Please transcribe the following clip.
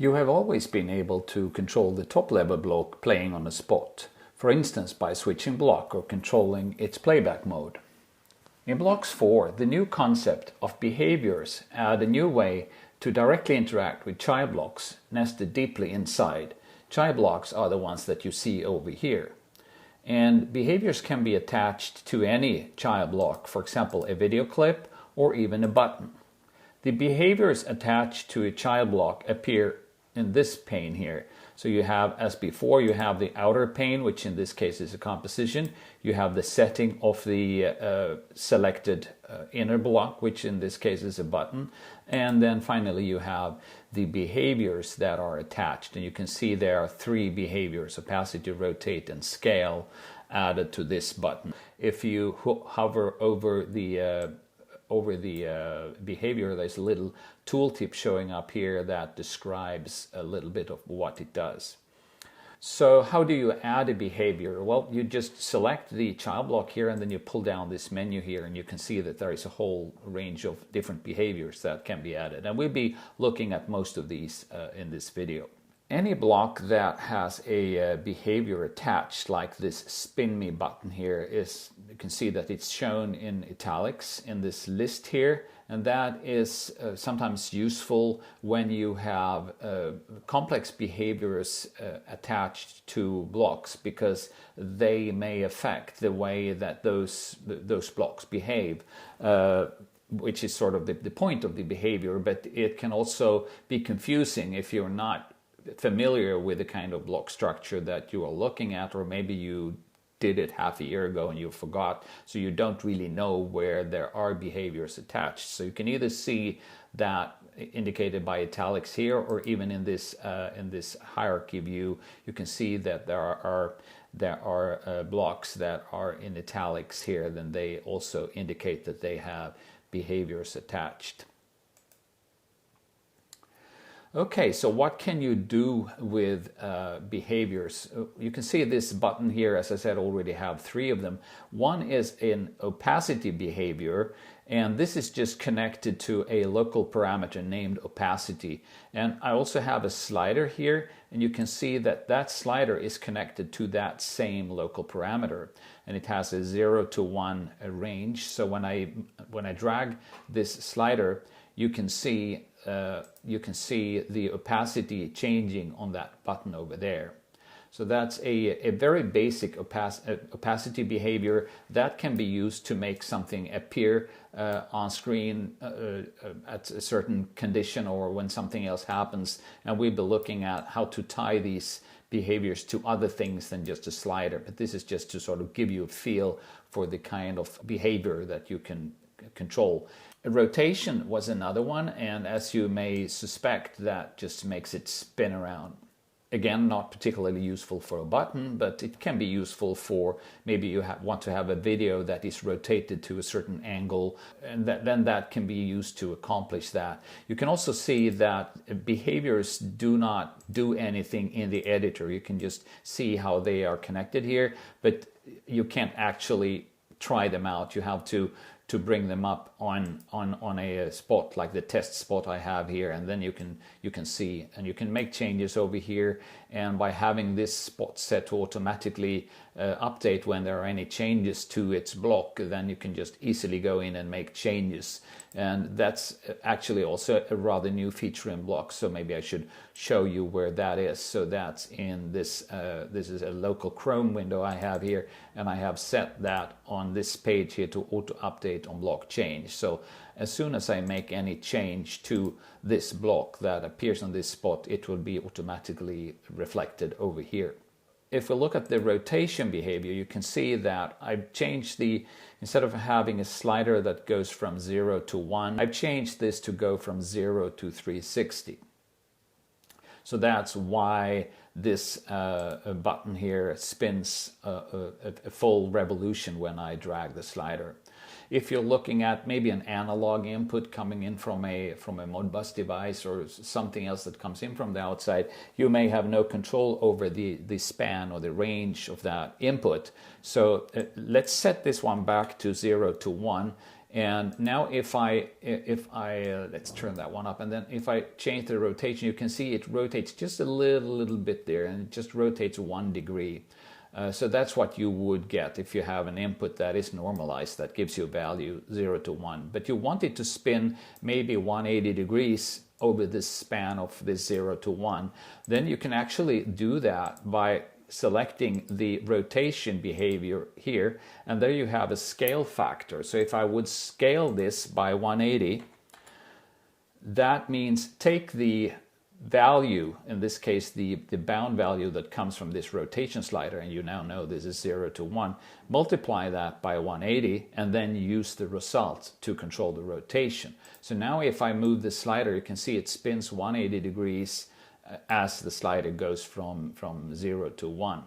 You have always been able to control the top level block playing on a spot, for instance by switching block or controlling its playback mode. In Blocks 4, the new concept of behaviors add a new way to directly interact with child blocks nested deeply inside. Child blocks are the ones that you see over here. And behaviors can be attached to any child block, for example a video clip or even a button. The behaviors attached to a child block appear in this pane here. So you have, as before, you have the outer pane, which in this case is a composition. You have the setting of the selected inner block, which in this case is a button. And then finally you have the behaviors that are attached. And you can see there are three behaviors: opacity, rotate, and scale, added to this button. If you hover over the behavior, there's a little tooltip showing up here that describes a little bit of what it does. So how do you add a behavior? Well, you just select the child block here and then you pull down this menu here and you can see that there is a whole range of different behaviors that can be added. And we'll be looking at most of these in this video. Any block that has a behavior attached, like this spin me button here, you can see that it's shown in italics in this list here, and that is sometimes useful when you have complex behaviors attached to blocks, because they may affect the way that those blocks behave. Which is sort of the point of the behavior, but it can also be confusing if you're not familiar with the kind of block structure that you are looking at, or maybe you did it half a year ago and you forgot, so you don't really know where there are behaviors attached. So you can either see that indicated by italics here, or even in this hierarchy view, you can see that there are blocks that are in italics here. Then they also indicate that they have behaviors attached. Okay, so what can you do with behaviors? You can see this button here, as I said, already have three of them. One is an opacity behavior, and this is just connected to a local parameter named opacity. And I also have a slider here, and you can see that that slider is connected to that same local parameter, and it has a 0 to 1 range. So when I drag this slider, you can see the opacity changing on that button over there. So that's a very basic opacity behavior that can be used to make something appear on screen at a certain condition, or when something else happens. And we'll be looking at how to tie these behaviors to other things than just a slider. But this is just to sort of give you a feel for the kind of behavior that you can control. Rotation was another one, and as you may suspect, that just makes it spin around. Again, not particularly useful for a button, but it can be useful for maybe you want to have a video that is rotated to a certain angle, and then that can be used to accomplish that. You can also see that behaviors do not do anything in the editor. You can just see how they are connected here, but you can't actually try them out. You have to bring them up on a spot like the test spot I have here, and then you can see, and you can make changes over here. And by having this spot set to automatically update when there are any changes to its block, then you can just easily go in and make changes. And that's actually also a rather new feature in Blocks, so maybe I should show you where that is. So that's in this this is a local Chrome window I have here, and I have set that on this page here to auto update on block change. So as soon as I make any change to this block that appears on this spot, it will be automatically reflected over here. If we look at the rotation behavior, you can see that I've changed instead of having a slider that goes from 0 to 1, I've changed this to go from 0 to 360. So that's why this button here spins a full revolution when I drag the slider. If you're looking at maybe an analog input coming in from a Modbus device or something else that comes in from the outside, you may have no control over the span or the range of that input. So let's set this one back to 0 to 1. And now if I let's turn that one up, and then if I change the rotation, you can see it rotates just a little bit there, and it just rotates 1 degree. So that's what you would get if you have an input that is normalized, that gives you a value 0 to 1. But you want it to spin maybe 180 degrees over this span of this 0 to 1. Then you can actually do that by selecting the rotation behavior here, and there you have a scale factor. So if I would scale this by 180, that means take the value, in this case the bound value that comes from this rotation slider, and you now know this is 0 to 1, multiply that by 180 and then use the result to control the rotation. So now if I move the slider, you can see it spins 180 degrees as the slider goes from 0 to 1.